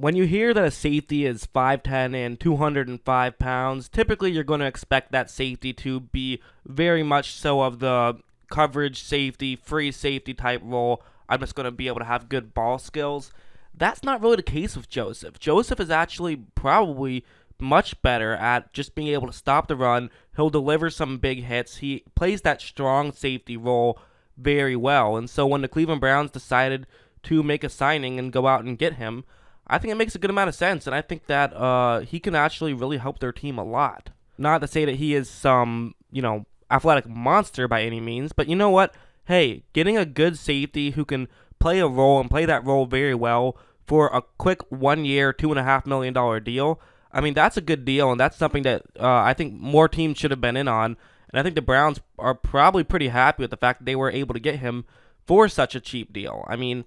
When you hear that a safety is 5'10 and 205 pounds, typically you're going to expect that safety to be very much so of the coverage safety, free safety type role. I'm just going to be able to have good ball skills. That's not really the case with Joseph. Joseph is actually probably much better at just being able to stop the run. He'll deliver some big hits. He plays that strong safety role very well. And so when the Cleveland Browns decided to make a signing and go out and get him, I think it makes a good amount of sense, and I think that he can actually really help their team a lot. Not to say that he is some, athletic monster by any means, but you know what? Hey, getting a good safety who can play a role and play that role very well for a quick 1 year, $2.5 million deal, I mean, that's a good deal, and that's something that I think more teams should have been in on. And I think the Browns are probably pretty happy with the fact that they were able to get him for such a cheap deal. I mean,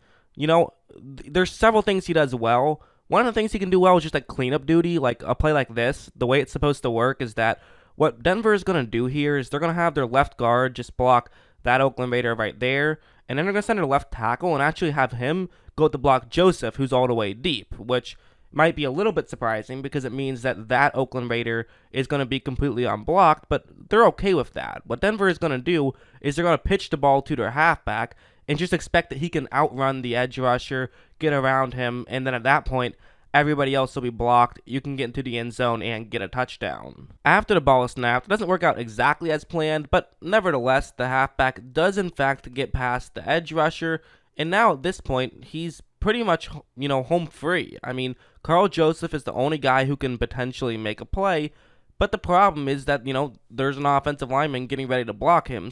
there's several things he does well. One of the things he can do well is just like cleanup duty, like a play like this. The way it's supposed to work is that what Denver is going to do here is they're going to have their left guard just block that Oakland Raider right there, and then they're going to send their left tackle and actually have him go to block Joseph, who's all the way deep, which might be a little bit surprising because it means that Oakland Raider is going to be completely unblocked, but they're okay with that. What Denver is going to do is they're going to pitch the ball to their halfback and just expect that he can outrun the edge rusher, get around him, and then at that point, everybody else will be blocked. You can get into the end zone and get a touchdown. After the ball is snapped, it doesn't work out exactly as planned, but nevertheless, the halfback does in fact get past the edge rusher, and now at this point, he's pretty much, home free. I mean, Karl Joseph is the only guy who can potentially make a play, but the problem is that, there's an offensive lineman getting ready to block him,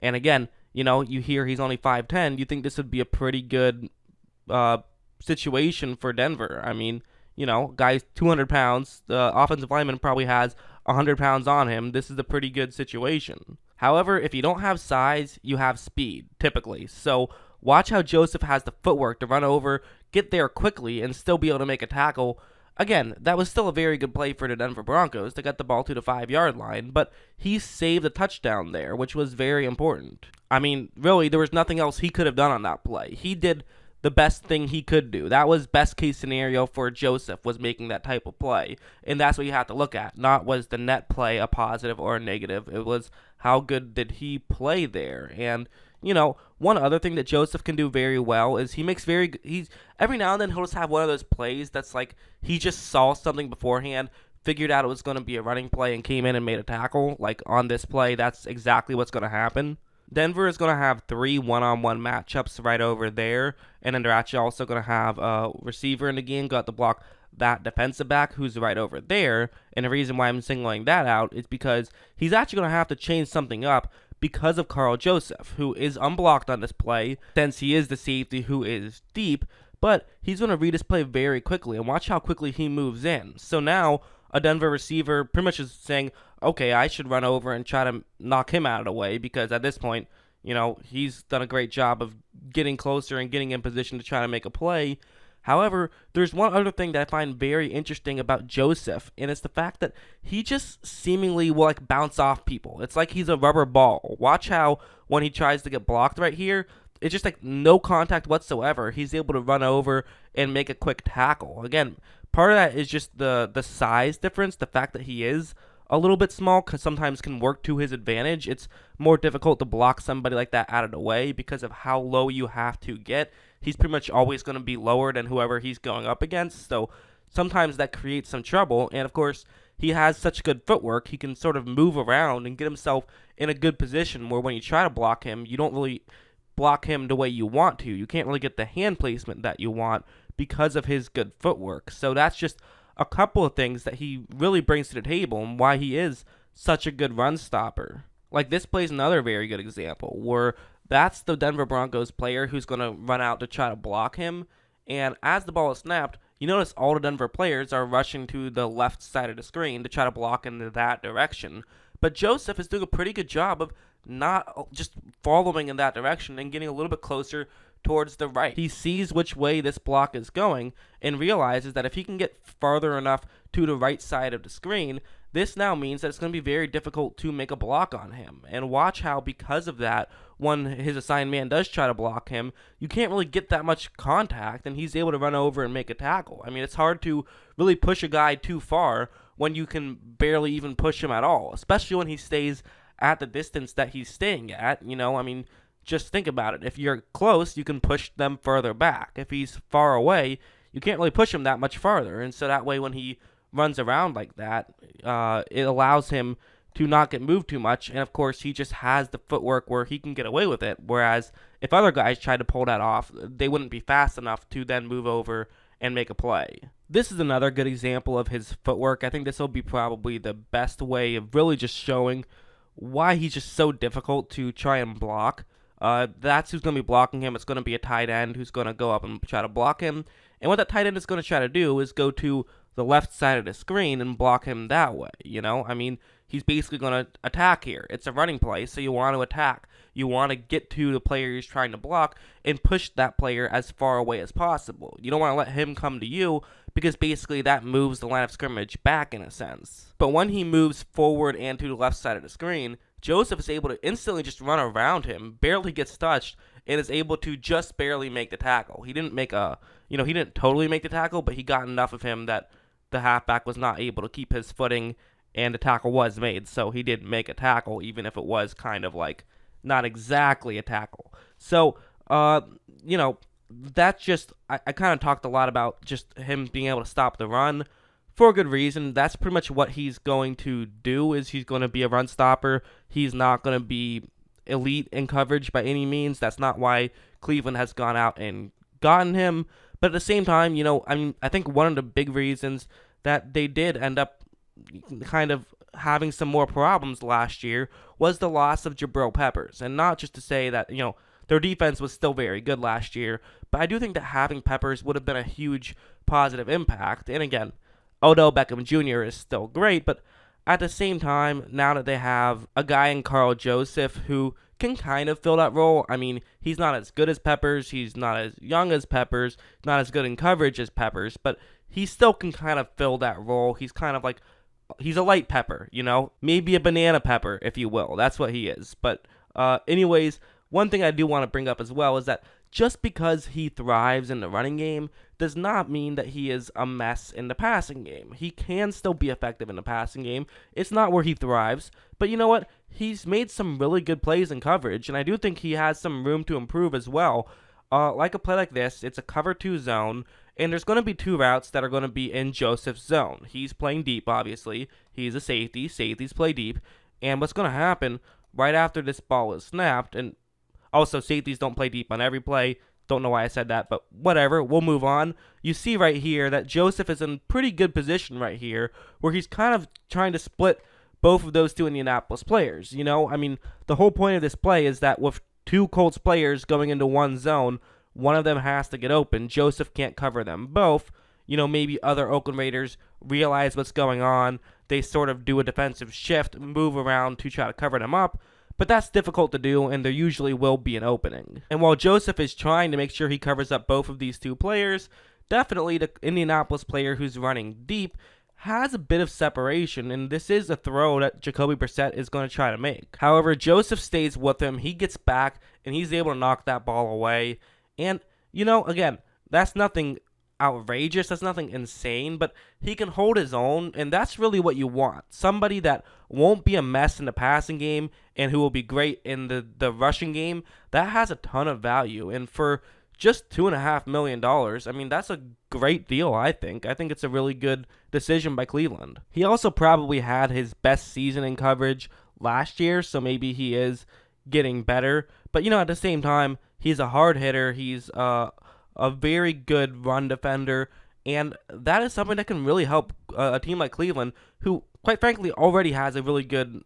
and again, you hear he's only 5'10", you think this would be a pretty good situation for Denver. I mean, guy's 200 pounds. The offensive lineman probably has 100 pounds on him. This is a pretty good situation. However, if you don't have size, you have speed, typically. So watch how Joseph has the footwork to run over, get there quickly, and still be able to make a tackle. Again, that was still a very good play for the Denver Broncos to get the ball to the 5-yard line, but he saved a touchdown there, which was very important. I mean, really, there was nothing else he could have done on that play. He did the best thing he could do. That was best case scenario for Joseph, was making that type of play. And that's what you have to look at. Not was the net play a positive or a negative. It was how good did he play there. And, one other thing that Joseph can do very well is he's every now and then he'll just have one of those plays that's like he just saw something beforehand, figured out it was going to be a running play, and came in and made a tackle. Like on this play, that's exactly what's going to happen. Denver is going to have 3 one-on-one matchups right over there, and then they're actually also going to have a receiver in the game got to block that defensive back who's right over there. And the reason why I'm singling that out is because he's actually going to have to change something up because of Karl Joseph, who is unblocked on this play, since he is the safety who is deep, but he's going to read his play very quickly, and watch how quickly he moves in. So now a Denver receiver pretty much is saying, okay, I should run over and try to knock him out of the way, because at this point, he's done a great job of getting closer and getting in position to try to make a play. However, there's one other thing that I find very interesting about Joseph, and it's the fact that he just seemingly will bounce off people. It's like he's a rubber ball. Watch how when he tries to get blocked right here, it's just no contact whatsoever. He's able to run over and make a quick tackle. Again, part of that is just the size difference, the fact that he is a little bit small sometimes can work to his advantage. It's more difficult to block somebody like that out of the way because of how low you have to get. He's pretty much always going to be lower than whoever he's going up against, so sometimes that creates some trouble. And of course, he has such good footwork, he can sort of move around and get himself in a good position where when you try to block him, you don't really block him the way you want to. You can't really get the hand placement that you want because of his good footwork. So that's just a couple of things that he really brings to the table and why he is such a good run stopper. Like this play is another very good example where that's the Denver Broncos player who's going to run out to try to block him. And as the ball is snapped, you notice all the Denver players are rushing to the left side of the screen to try to block into that direction. But Joseph is doing a pretty good job of not just following in that direction and getting a little bit closer towards the right. He sees which way this block is going and realizes that if he can get farther enough to the right side of the screen, this now means that it's going to be very difficult to make a block on him. And watch how, because of that, when his assigned man does try to block him, you can't really get that much contact, and he's able to run over and make a tackle. I mean, it's hard to really push a guy too far when you can barely even push him at all, especially when he stays at the distance that he's staying at. I mean, just think about it. If you're close, you can push them further back. If he's far away, you can't really push him that much farther. And so that way, when he runs around like that, it allows him to not get moved too much. And of course, he just has the footwork where he can get away with it. Whereas if other guys tried to pull that off, they wouldn't be fast enough to then move over and make a play. This is another good example of his footwork. I think this will be probably the best way of really just showing why he's just so difficult to try and block. That's who's going to be blocking him. It's going to be a tight end who's going to go up and try to block him. And what that tight end is going to try to do is go to the left side of the screen and block him that way. I mean, he's basically going to attack here. It's a running play, so you want to attack. You want to get to the player he's trying to block and push that player as far away as possible. You don't want to let him come to you, because basically that moves the line of scrimmage back in a sense. But when he moves forward and to the left side of the screen, Joseph is able to instantly just run around him, barely gets touched, and is able to just barely make the tackle. He didn't he didn't totally make the tackle, but he got enough of him that the halfback was not able to keep his footing, and the tackle was made. So he did make a tackle, even if it was kind of like not exactly a tackle. So, that's just, I kind of talked a lot about just him being able to stop the run for a good reason. That's pretty much what he's going to do, is he's going to be a run stopper. He's not going to be elite in coverage by any means. That's not why Cleveland has gone out and gotten him. But at the same time, I think one of the big reasons that they did end up kind of having some more problems last year was the loss of Jabril Peppers. And not just to say that, their defense was still very good last year, but I do think that having Peppers would have been a huge positive impact. And again, Odell Beckham Jr. is still great, but at the same time, now that they have a guy in Karl Joseph who can kind of fill that role. I mean, he's not as good as Peppers, he's not as young as Peppers, not as good in coverage as Peppers, but he still can kind of fill that role. He's kind of like, he's a light pepper, maybe a banana pepper, if you will. That's what he is. But anyways, one thing I do want to bring up as well is that just because he thrives in the running game does not mean that he is a mess in the passing game. He can still be effective in the passing game. It's not where he thrives, but you know what? He's made some really good plays in coverage, and I do think he has some room to improve as well. Like a play like this, it's a cover 2 zone, and there's going to be 2 routes that are going to be in Joseph's zone. He's playing deep, obviously. He's a safety. Safeties play deep. And what's going to happen right after this ball is snapped, and also safeties don't play deep on every play. Don't know why I said that, but whatever. We'll move on. You see right here that Joseph is in pretty good position right here, where he's kind of trying to split both of those 2 Indianapolis players. I mean, the whole point of this play is that with 2 Colts players going into one zone, one of them has to get open. Joseph can't cover them both. Maybe other Oakland Raiders realize what's going on. They sort of do a defensive shift, move around to try to cover them up. But that's difficult to do, and there usually will be an opening. And while Joseph is trying to make sure he covers up both of these 2 players, definitely the Indianapolis player who's running deep has a bit of separation, and this is a throw that Jacoby Brissett is going to try to make. However, Joseph stays with him. He gets back, and he's able to knock that ball away. And, again, that's nothing outrageous, that's nothing insane, but he can hold his own, and that's really what you want. Somebody that won't be a mess in the passing game and who will be great in the rushing game. That has a ton of value, and for just $2.5 million, I mean, that's a great deal, I think. I think it's a really good decision by Cleveland. He also probably had his best season in coverage last year, so maybe he is getting better, but at the same time, he's a hard hitter. He's a very good run defender, and that is something that can really help a team like Cleveland, who, quite frankly, already has a really good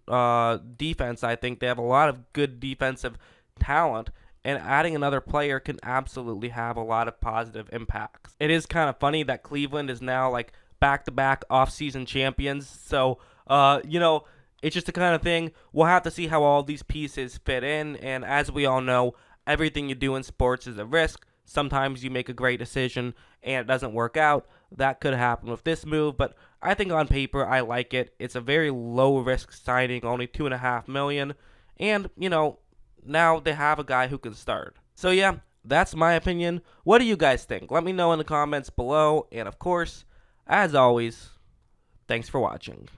defense. I think they have a lot of good defensive talent, and adding another player can absolutely have a lot of positive impacts. It is kind of funny that Cleveland is now like back-to-back off-season champions, so, it's just the kind of thing. We'll have to see how all these pieces fit in, and as we all know, everything you do in sports is a risk. Sometimes you make a great decision and it doesn't work out. that could happen with this move, but I think on paper I like it. It's a very low risk signing, only $2.5 million, and now they have a guy who can start. So yeah, that's my opinion. What do you guys think? Let me know in the comments below, and of course, as always, thanks for watching.